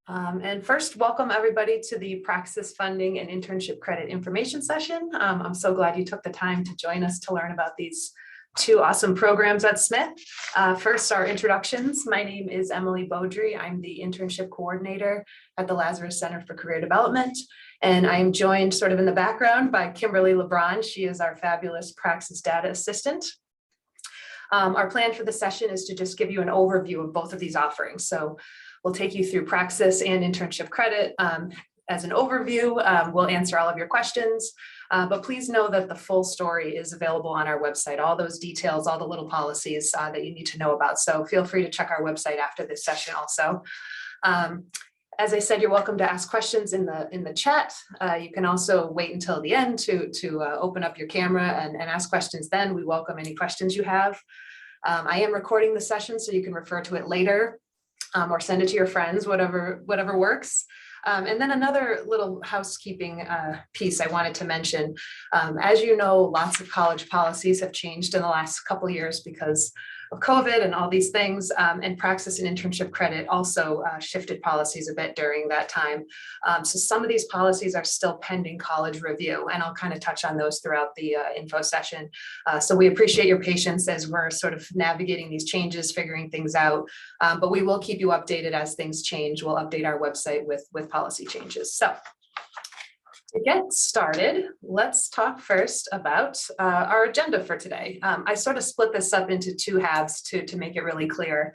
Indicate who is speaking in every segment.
Speaker 1: And first, welcome everybody to the Praxis Funding and Internship Credit Information Session. I'm so glad you took the time to join us to learn about these two awesome programs at Smith. First, our introductions. My name is Emily Beaudry. I'm the Internship Coordinator at the Lazarus Center for Career Development. And I am joined sort of in the background by Kimberly LeBron. She is our fabulous Praxis Data Assistant. Our plan for the session is to just give you an overview of both of these offerings. So we'll take you through Praxis and internship credit as an overview. We'll answer all of your questions, but please know that the full story is available on our website, all those details, all the little policies that you need to know about. So feel free to check our website after this session also. As I said, you're welcome to ask questions in the chat. You can also wait until the end to open up your camera and ask questions then. We welcome any questions you have. I am recording the session so you can refer to it later or send it to your friends, whatever works. And then another little housekeeping piece I wanted to mention. As you know, lots of college policies have changed in the last couple of years because of COVID and all these things, and Praxis and internship credit also shifted policies a bit during that time. So some of these policies are still pending college review, and I'll kind of touch on those throughout the info session. So we appreciate your patience as we're sort of navigating these changes, figuring things out, but we will keep you updated as things change. We'll update our website with policy changes. So to get started, let's talk first about our agenda for today. I sort of split this up into two halves to make it really clear.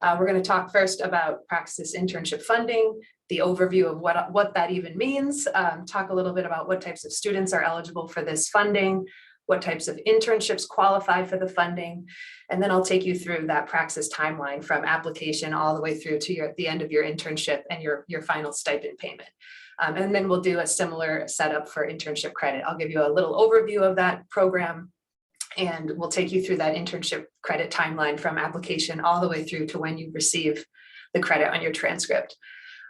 Speaker 1: We're going to talk first about Praxis internship funding, the overview of what that even means, talk a little bit about what types of students are eligible for this funding, what types of internships qualify for the funding, and then I'll take you through that Praxis timeline from application all the way through to the end of your internship and your final stipend payment. And then we'll do a similar setup for internship credit. I'll give you a little overview of that program, and we'll take you through that internship credit timeline from application all the way through to when you receive the credit on your transcript.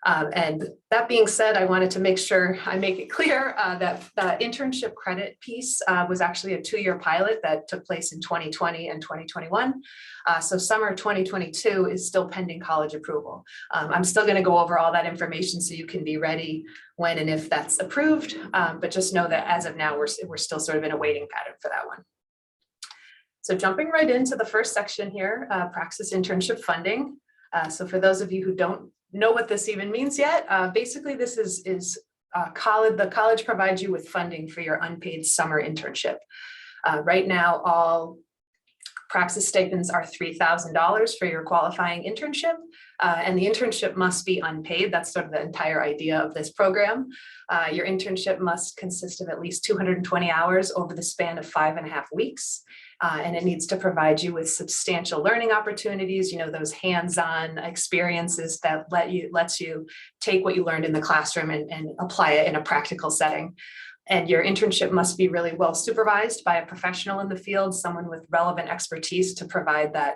Speaker 1: And that being said, I wanted to make sure I make it clear that the internship credit piece was actually a 2-year pilot that took place in 2020 and 2021. So summer 2022 is still pending college approval. I'm still going to go over all that information so you can be ready when and if that's approved. But just know that as of now, we're still sort of in a waiting pattern for that one. So jumping right into the first section here, Praxis internship funding. So for those of you who don't know what this even means yet, basically this is the college provides you with funding for your unpaid summer internship. Right now, all Praxis stipends are $3,000 for your qualifying internship, and the internship must be unpaid. That's sort of the entire idea of this program. Your internship must consist of at least 220 hours over the span of 5.5 weeks. And it needs to provide you with substantial learning opportunities, those hands-on experiences that lets you take what you learned in the classroom and apply it in a practical setting. And your internship must be really well supervised by a professional in the field, someone with relevant expertise to provide that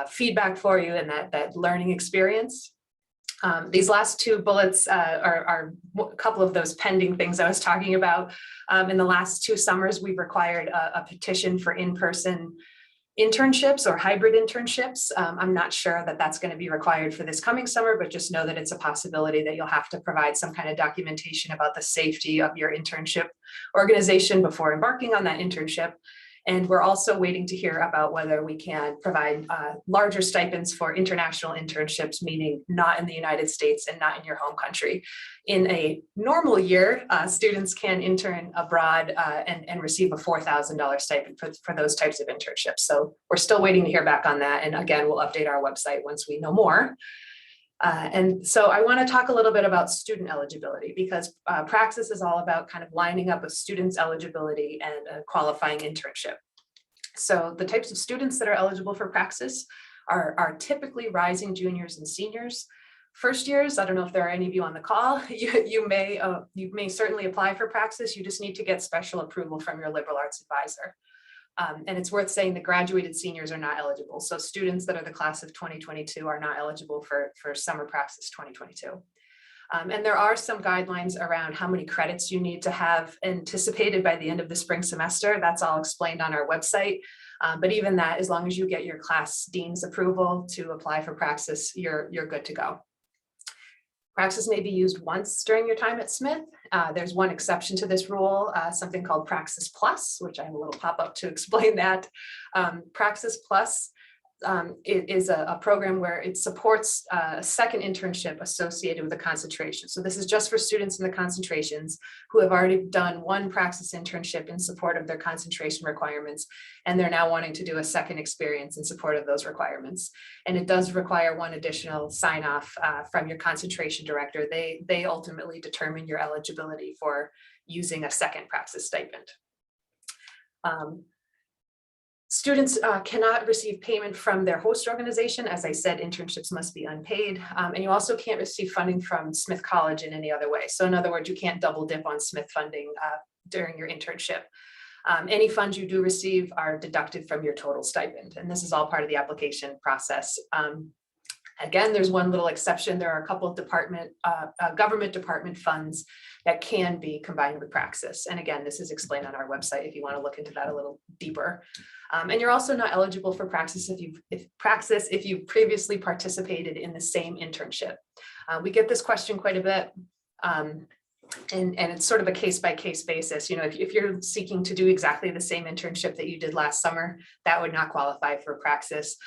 Speaker 1: feedback for you and that learning experience. These last two bullets are a couple of those pending things I was talking about. In the last 2 summers, we've required a petition for in-person internships or hybrid internships. I'm not sure that that's going to be required for this coming summer, but just know that it's a possibility that you'll have to provide some kind of documentation about the safety of your internship organization before embarking on that internship. And we're also waiting to hear about whether we can provide larger stipends for international internships, meaning not in the United States and not in your home country. In a normal year, students can intern abroad and receive a $4,000 stipend for those types of internships. So we're still waiting to hear back on that. And again, we'll update our website once we know more. And so I want to talk a little bit about student eligibility because Praxis is all about kind of lining up a student's eligibility and a qualifying internship. So the types of students that are eligible for Praxis are typically rising juniors and seniors. First years, I don't know if there are any of you on the call, you may certainly apply for Praxis. You just need to get special approval from your liberal arts advisor. And it's worth saying the graduated seniors are not eligible. So students that are the class of 2022 are not eligible for summer Praxis 2022. And there are some guidelines around how many credits you need to have anticipated by the end of the spring semester. That's all explained on our website. But even that, as long as you get your class dean's approval to apply for Praxis, you're good to go. Praxis may be used once during your time at Smith. There's one exception to this rule, something called Praxis Plus, which I have a little pop-up to explain that. Praxis Plus it is a program where it supports a second internship associated with a concentration. So this is just for students in the concentrations who have already done one Praxis internship in support of their concentration requirements, and they're now wanting to do a second experience in support of those requirements. And it does require one additional sign off from your concentration director. They ultimately determine your eligibility for using a second Praxis stipend. Students cannot receive payment from their host organization. As I said, internships must be unpaid. And you also can't receive funding from Smith College in any other way. So in other words, you can't double dip on Smith funding during your internship. Any funds you do receive are deducted from your total stipend. And this is all part of the application process. Again, there's one little exception. There are a couple of government department funds that can be combined with Praxis. And again, this is explained on our website if you want to look into that a little deeper. And you're also not eligible for Praxis if you previously participated in the same internship. We get this question quite a bit. And it's sort of a case-by-case basis. You know, if you're seeking to do exactly the same internship that you did last summer, that would not qualify for Praxis.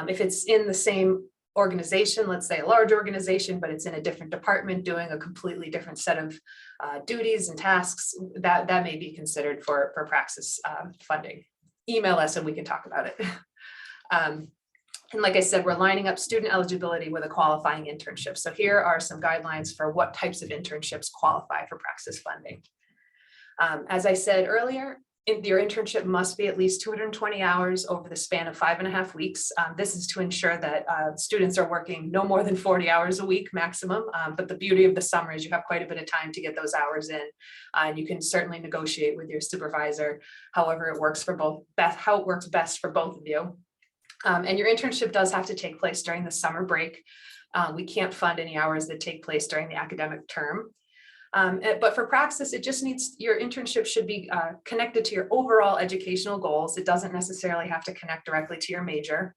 Speaker 1: If it's in the same organization, let's say a large organization, but it's in a different department doing a completely different set of duties and tasks, that may be considered for Praxis funding. Email us and we can talk about it. And like I said, we're lining up student eligibility with a qualifying internship. So here are some guidelines for what types of internships qualify for Praxis funding. As I said earlier, your internship must be at least 220 hours over the span of 5.5 weeks. This is to ensure that students are working no more than 40 hours a week maximum. But the beauty of the summer is you have quite a bit of time to get those hours in. And you can certainly negotiate with your supervisor, however it works for both, how it works best for both of you. And your internship does have to take place during the summer break. We can't fund any hours that take place during the academic term. But for Praxis, it just needs, your internship should be connected to your overall educational goals. It doesn't necessarily have to connect directly to your major,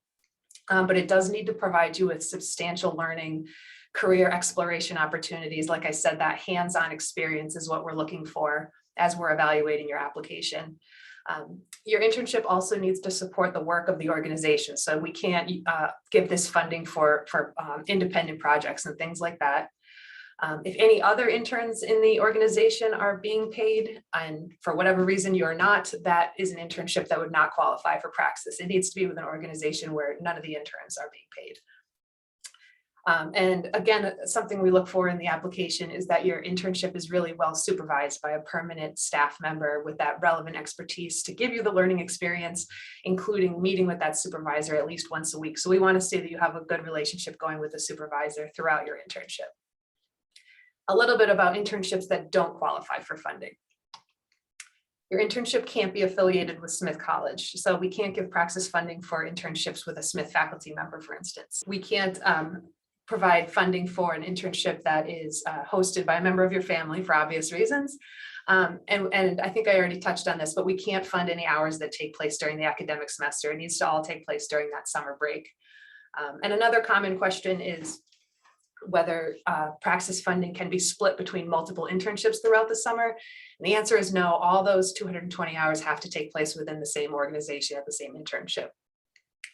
Speaker 1: but it does need to provide you with substantial learning, career exploration opportunities. Like I said, that hands-on experience is what we're looking for as we're evaluating your application. Your internship also needs to support the work of the organization. So we can't give this funding for independent projects and things like that. If any other interns in the organization are being paid, and for whatever reason you're not, that is an internship that would not qualify for Praxis. It needs to be with an organization where none of the interns are being paid. And again, something we look for in the application is that your internship is really well supervised by a permanent staff member with that relevant expertise to give you the learning experience, including meeting with that supervisor at least once a week. So we want to say that you have a good relationship going with the supervisor throughout your internship. A little bit about internships that don't qualify for funding. Your internship can't be affiliated with Smith College. So we can't give Praxis funding for internships with a Smith faculty member, for instance. We can't provide funding for an internship that is hosted by a member of your family for obvious reasons. And I think I already touched on this, but we can't fund any hours that take place during the academic semester. It needs to all take place during that summer break. And another common question is whether Praxis funding can be split between multiple internships throughout the summer. And the answer is no. All those 220 hours have to take place within the same organization at the same internship.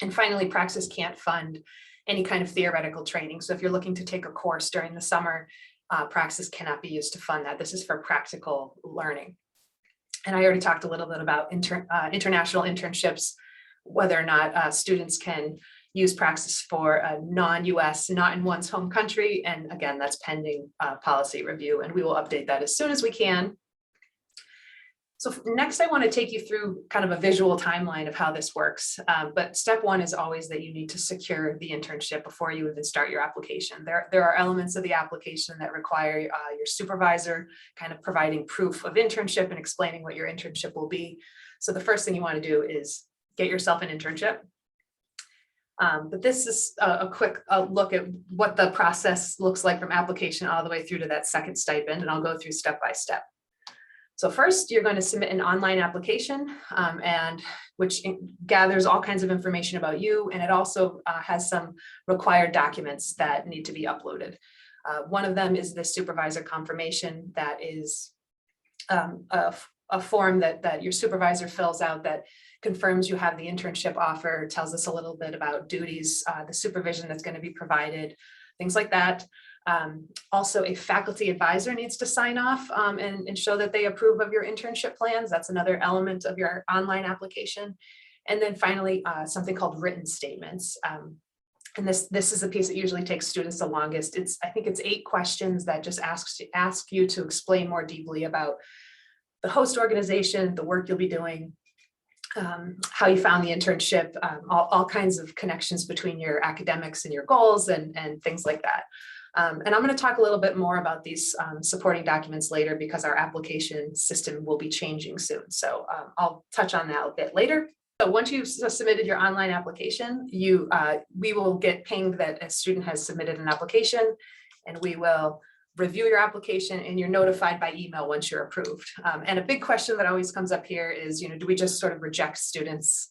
Speaker 1: And finally, Praxis can't fund any kind of theoretical training. So if you're looking to take a course during the summer, Praxis cannot be used to fund that. This is for practical learning. And I already talked a little bit about international internships, whether or not students can use Praxis for a non-US, not in one's home country. And again, that's pending policy review, and we will update that as soon as we can. So next, I want to take you through kind of a visual timeline of how this works. But step one is always that you need to secure the internship before you even start your application. There are elements of the application that require your supervisor kind of providing proof of internship and explaining what your internship will be. So the first thing you want to do is get yourself an internship. But this is a quick look at what the process looks like from application all the way through to that second stipend, and I'll go through step by step. So first, you're going to submit an online application, and which gathers all kinds of information about you, and it also has some required documents that need to be uploaded. One of them is the supervisor confirmation. That is a form that your supervisor fills out that confirms you have the internship offer, tells us a little bit about duties, the supervision that's going to be provided, things like that. Also, a faculty advisor needs to sign off and show that they approve of your internship plans. That's another element of your online application. And then finally, something called written statements. And this is a piece that usually takes students the longest. I think it's 8 questions that just ask you to explain more deeply about the host organization, the work you'll be doing, how you found the internship, all kinds of connections between your academics and your goals and things like that. And I'm going to talk a little bit more about these supporting documents later because our application system will be changing soon. So I'll touch on that a bit later. So once you've submitted your online application, we will get pinged that a student has submitted an application, and we will review your application, and you're notified by email once you're approved. And a big question that always comes up here is, do we just sort of reject students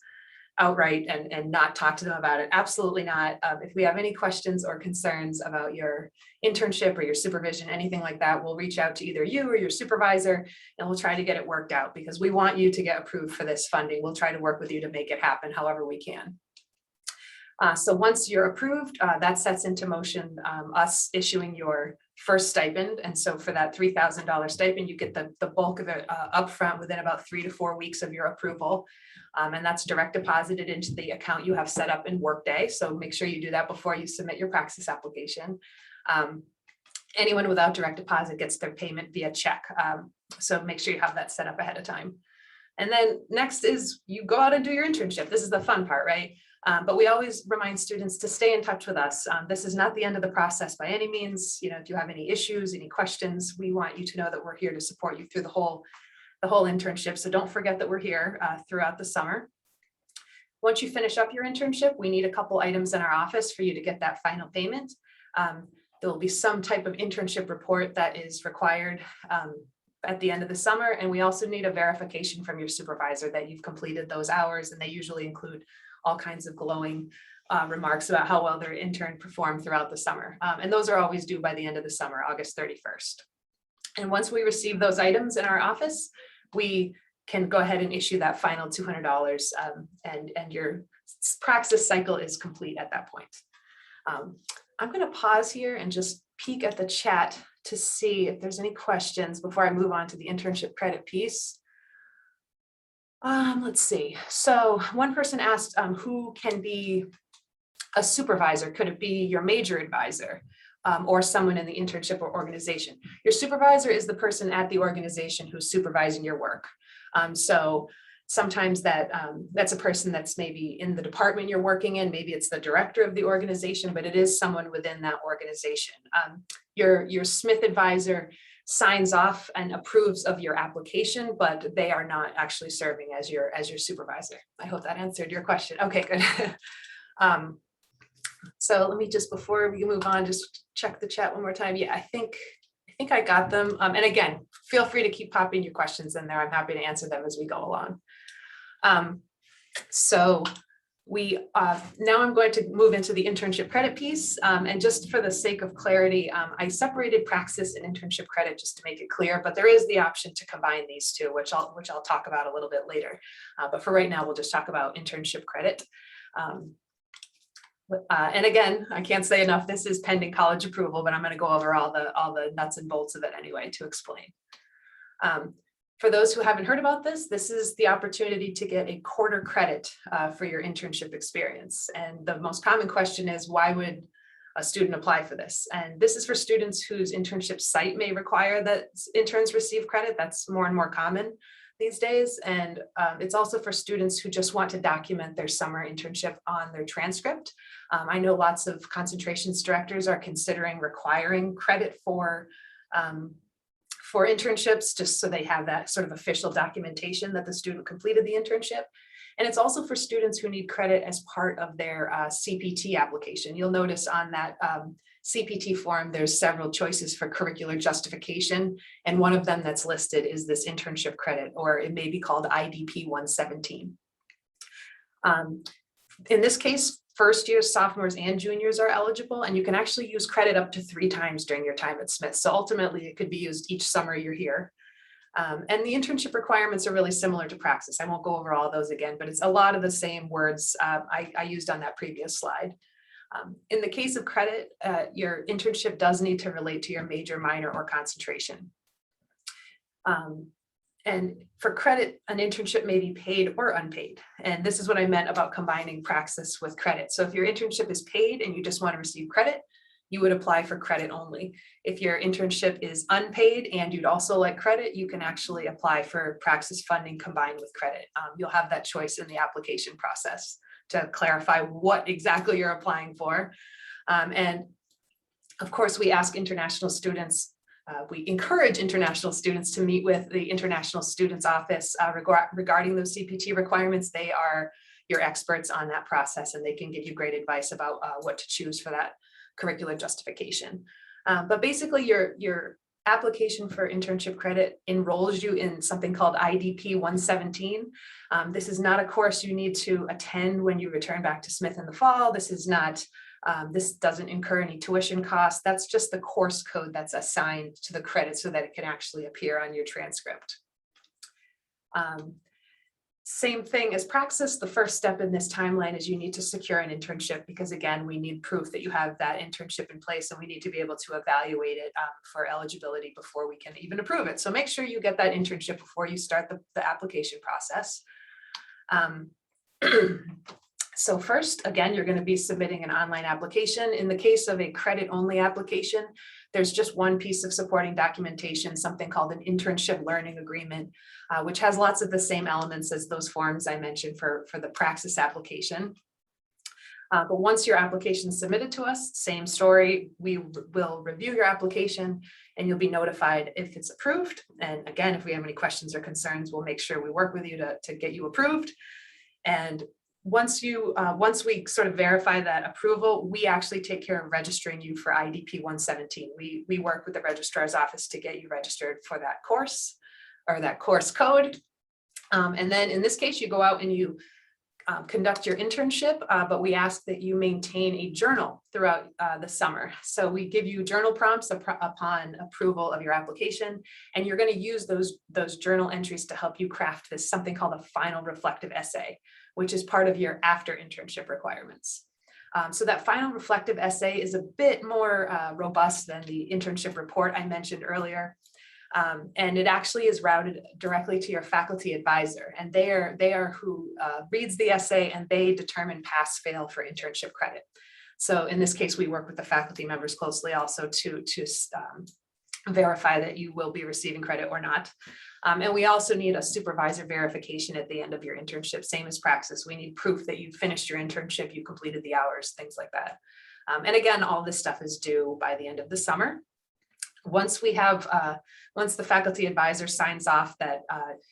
Speaker 1: outright and not talk to them about it? Absolutely not. If we have any questions or concerns about your internship or your supervision, anything like that, we'll reach out to either you or your supervisor, and we'll try to get it worked out because we want you to get approved for this funding. We'll try to work with you to make it happen however we can. So once you're approved, that sets into motion us issuing your first stipend. And so for that $3,000 stipend, you get the bulk of it upfront within about 3 to 4 weeks of your approval. And that's direct deposited into the account you have set up in Workday. So make sure you do that before you submit your Praxis application. Anyone without direct deposit gets their payment via check. So make sure you have that set up ahead of time. And then next is you go out and do your internship. This is the fun part, right? But we always remind students to stay in touch with us. This is not the end of the process by any means. If you have any issues, any questions, we want you to know that we're here to support you through the whole internship. So don't forget that we're here throughout the summer. Once you finish up your internship, we need a couple items in our office for you to get that final payment. There will be some type of internship report that is required at the end of the summer. And we also need a verification from your supervisor that you've completed those hours. And they usually include all kinds of glowing remarks about how well their intern performed throughout the summer. And those are always due by the end of the summer, August 31st. And once we receive those items in our office, we can go ahead and issue that final $200 and your Praxis cycle is complete at that point. I'm going to pause here and just peek at the chat to see if there's any questions before I move on to the internship credit piece. Let's see. So one person asked who can be a supervisor? Could it be your major advisor or someone in the internship or organization? Your supervisor is the person at the organization who's supervising your work. So sometimes that's a person that's maybe in the department you're working in. Maybe it's the director of the organization, but it is someone within that organization. Your Smith advisor signs off and approves of your application, but they are not actually serving as your supervisor. I hope that answered your question. Okay, good. So let me just, before we move on, just check the chat one more time. Yeah, I think I got them. And again, feel free to keep popping your questions in there. I'm happy to answer them as we go along. So now I'm going to move into the internship credit piece. And just for the sake of clarity, I separated Praxis and internship credit just to make it clear, but there is the option to combine these two, which I'll talk about a little bit later. But for right now, we'll just talk about internship credit. And again, I can't say enough, this is pending college approval, but I'm going to go over all the nuts and bolts of it anyway to explain. For those who haven't heard about this, this is the opportunity to get a quarter credit for your internship experience. And the most common question is, why would a student apply for this? And this is for students whose internship site may require that interns receive credit. That's more and more common these days. And it's also for students who just want to document their summer internship on their transcript. I know lots of concentrations directors are considering requiring credit for internships, just so they have that sort of official documentation that the student completed the internship. And it's also for students who need credit as part of their CPT application. You'll notice on that CPT form, there's several choices for curricular justification. And one of them that's listed is this internship credit, or it may be called IDP 117. In this case, first year sophomores and juniors are eligible, and you can actually use credit up to 3 times during your time at Smith. So ultimately it could be used each summer you're here. And the internship requirements are really similar to Praxis. I won't go over all those again, but it's a lot of the same words I used on that previous slide. In the case of credit, your internship does need to relate to your major, minor, or concentration. And for credit, an internship may be paid or unpaid. And this is what I meant about combining Praxis with credit. So if your internship is paid and you just want to receive credit, you would apply for credit only. If your internship is unpaid and you'd also like credit, you can actually apply for Praxis funding combined with credit. You'll have that choice in the application process to clarify what exactly you're applying for. And of course, we ask international students, we encourage international students to meet with the International Students Office regarding those CPT requirements. They are your experts on that process, and they can give you great advice about what to choose for that curricular justification. But basically your application for internship credit enrolls you in something called IDP 117. This is not a course you need to attend when you return back to Smith in the fall. This is not, this doesn't incur any tuition costs. That's just the course code that's assigned to the credit so that it can actually appear on your transcript. Same thing as Praxis, the first step in this timeline is you need to secure an internship, because again, we need proof that you have that internship in place, and we need to be able to evaluate it for eligibility before we can even approve it. So make sure you get that internship before you start the application process. So first, again, you're going to be submitting an online application. In the case of a credit-only application, there's just one piece of supporting documentation, something called an internship learning agreement, which has lots of the same elements as those forms I mentioned for the Praxis application. But once your application is submitted to us, same story, we will review your application and you'll be notified if it's approved. And again, if we have any questions or concerns, we'll make sure we work with you to get you approved. And once we sort of verify that approval, we actually take care of registering you for IDP 117. We work with the registrar's office to get you registered for that course or that course code. And then in this case, you go out and you conduct your internship, but we ask that you maintain a journal throughout the summer. So we give you journal prompts upon approval of your application, and you're going to use those journal entries to help you craft this something called a final reflective essay, which is part of your after internship requirements. So that final reflective essay is a bit more robust than the internship report I mentioned earlier. And it actually is routed directly to your faculty advisor, and they are who reads the essay, and they determine pass fail for internship credit. So in this case, we work with the faculty members closely also to verify that you will be receiving credit or not. And we also need a supervisor verification at the end of your internship, same as Praxis. We need proof that you finished your internship, you completed the hours, things like that. And again, all this stuff is due by the end of the summer. Once we have, once the faculty advisor signs off that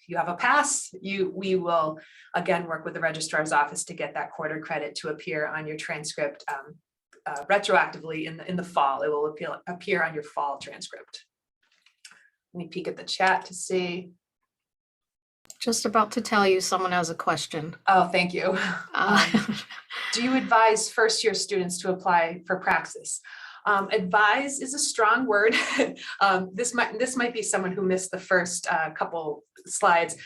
Speaker 1: you have a pass, we will again work with the registrar's office to get that quarter credit to appear on your transcript retroactively in the fall. It will appear on your fall transcript. Let me peek at the chat to see.
Speaker 2: Just about to tell you someone has a question.
Speaker 1: Oh, thank you. Do you advise first-year students to apply for Praxis? Advise is a strong word. This might be someone who missed the first couple slides.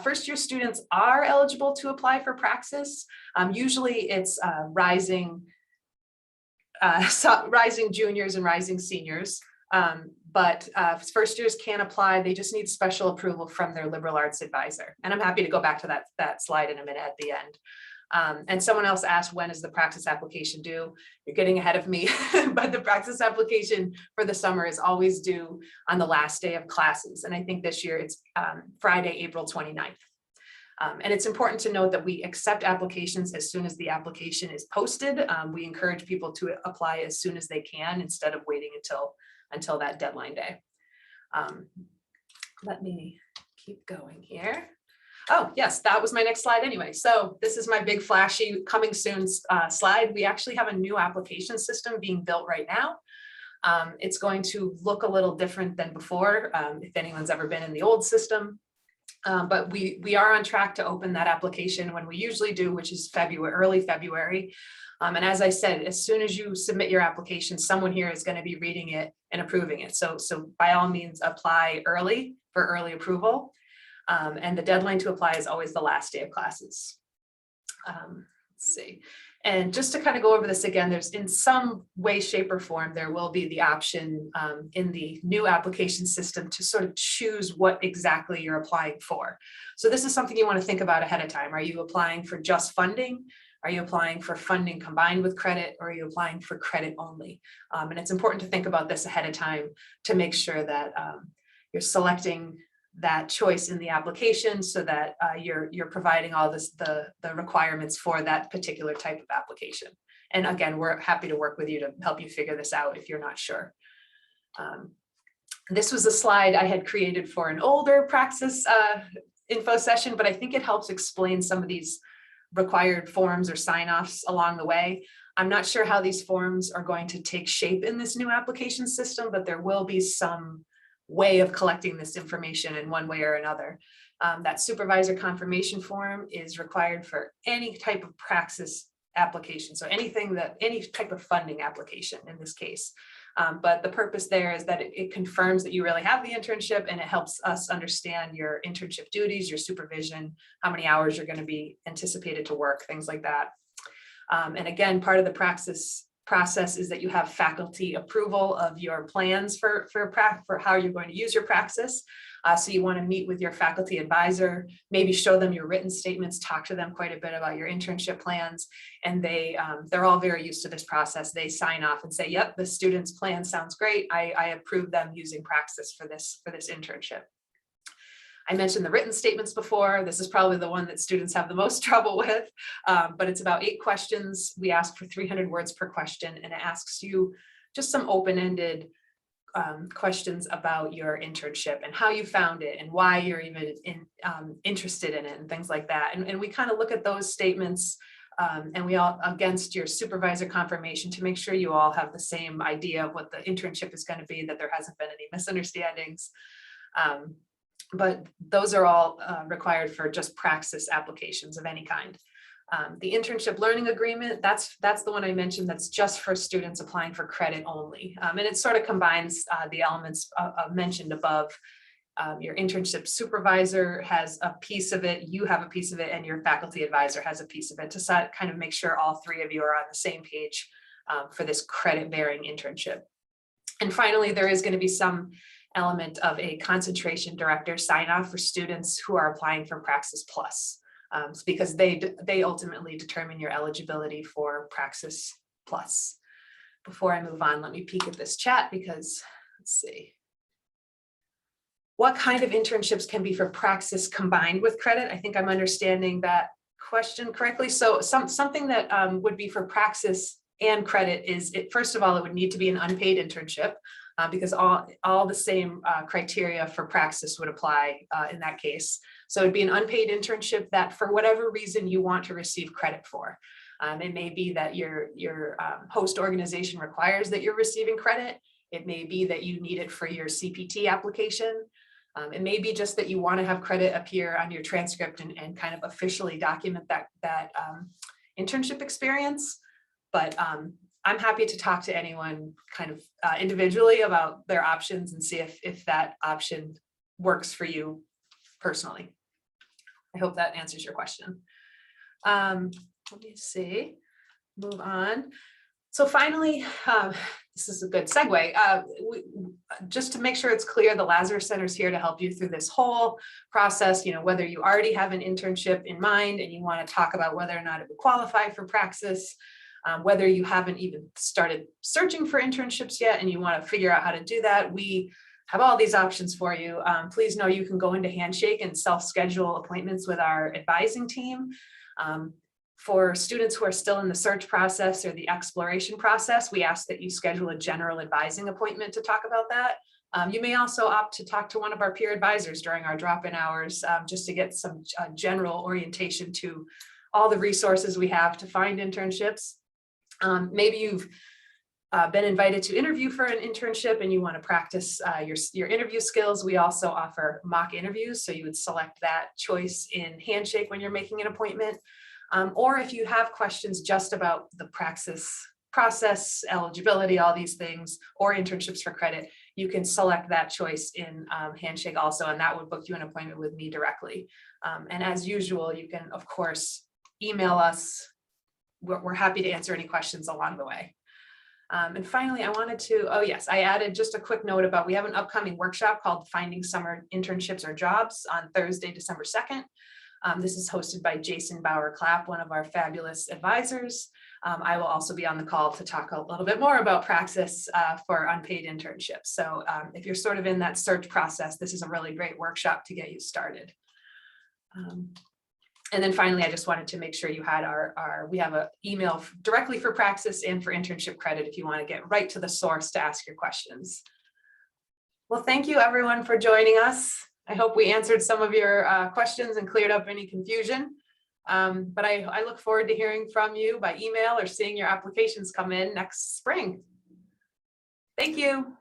Speaker 1: First-year students are eligible to apply for Praxis. Usually it's rising juniors and rising seniors. But first years can apply. They just need special approval from their liberal arts advisor. And I'm happy to go back to that slide in a minute at the end. And someone else asked, when is the Praxis application due? You're getting ahead of me, but the Praxis application for the summer is always due on the last day of classes. And I think this year it's Friday, April 29th. And it's important to note that we accept applications as soon as the application is posted. We encourage people to apply as soon as they can instead of waiting until that deadline day. Let me keep going here. Oh, yes, that was my next slide anyway. So this is my big flashy coming soon slide. We actually have a new application system being built right now. It's going to look a little different than before, if anyone's ever been in the old system. But we are on track to open that application when we usually do, which is early February. And as I said, as soon as you submit your application, someone here is going to be reading it and approving it. So by all means, apply early for early approval. And the deadline to apply is always the last day of classes. Let's see. And just to kind of go over this again, there's in some way, shape, or form, there will be the option in the new application system to sort of choose what exactly you're applying for. So this is something you want to think about ahead of time. Are you applying for just funding? Are you applying for funding combined with credit, or are you applying for credit only? And it's important to think about this ahead of time to make sure that you're selecting that choice in the application so that you're providing all the requirements for that particular type of application. And again, we're happy to work with you to help you figure this out if you're not sure. This was a slide I had created for an older Praxis info session, but I think it helps explain some of these required forms or sign-offs along the way. I'm not sure how these forms are going to take shape in this new application system, but there will be some way of collecting this information in one way or another. That supervisor confirmation form is required for any type of Praxis application. So any type of funding application in this case. But the purpose there is that it confirms that you really have the internship, and it helps us understand your internship duties, your supervision, how many hours you're going to be anticipated to work, things like that. And again, part of the Praxis process is that you have faculty approval of your plans for how you're going to use your Praxis. So you want to meet with your faculty advisor, maybe show them your written statements, talk to them quite a bit about your internship plans, and they're all very used to this process. They sign off and say, yep, the student's plan sounds great. I approve them using Praxis for this internship. I mentioned the written statements before. This is probably the one that students have the most trouble with, but it's about 8 questions. We ask for 300 words per question, and it asks you just some open-ended questions about your internship and how you found it and why you're even interested in it and things like that. And we kind of look at those statements and we all against your supervisor confirmation to make sure you all have the same idea of what the internship is going to be, that there hasn't been any misunderstandings. But those are all required for just Praxis applications of any kind. The internship learning agreement, that's the one I mentioned, that's just for students applying for credit only. And it sort of combines the elements mentioned above. Your internship supervisor has a piece of it, you have a piece of it, and your faculty advisor has a piece of it to kind of make sure all 3 of you are on the same page for this credit-bearing internship. And finally, there is going to be some element of a concentration director sign-off for students who are applying for Praxis Plus, because they ultimately determine your eligibility for Praxis Plus. Before I move on, let me peek at this chat because let's see. What kind of internships can be for Praxis combined with credit? I think I'm understanding that question correctly. So something that would be for Praxis and credit is, first of all, it would need to be an unpaid internship. Because all the same criteria for Praxis would apply in that case. So it'd be an unpaid internship that for whatever reason you want to receive credit for. It may be that your host organization requires that you're receiving credit. It may be that you need it for your CPT application. It may be just that you want to have credit appear on your transcript and kind of officially document that internship experience. But I'm happy to talk to anyone kind of individually about their options and see if that option works for you personally. I hope that answers your question. Let me see, move on. So finally, this is a good segue. Just to make sure it's clear, the Lazarus Center is here to help you through this whole process. Whether you already have an internship in mind and you want to talk about whether or not it would qualify for Praxis, whether you haven't even started searching for internships yet and you want to figure out how to do that, we have all these options for you. Please know you can go into Handshake and self-schedule appointments with our advising team. For students who are still in the search process or the exploration process, we ask that you schedule a general advising appointment to talk about that. You may also opt to talk to one of our peer advisors during our drop-in hours, just to get some general orientation to all the resources we have to find internships. Maybe you've been invited to interview for an internship and you want to practice your interview skills. We also offer mock interviews, so you would select that choice in Handshake when you're making an appointment. Or if you have questions just about the Praxis process, eligibility, all these things, or internships for credit, you can select that choice in Handshake also, and that would book you an appointment with me directly. And as usual, you can, of course, email us. We're happy to answer any questions along the way. And finally, I wanted to, oh yes, I added just a quick note about, we have an upcoming workshop called Finding Summer Internships or Jobs on Thursday, December 2nd. This is hosted by Jason Bauer-Clapp, one of our fabulous advisors. I will also be on the call to talk a little bit more about Praxis for unpaid internships. So if you're sort of in that search process, this is a really great workshop to get you started. And then finally, I just wanted to make sure you had we have an email directly for Praxis and for internship credit if you want to get right to the source to ask your questions. Well, thank you everyone for joining us. I hope we answered some of your questions and cleared up any confusion. But I look forward to hearing from you by email or seeing your applications come in next spring. Thank you.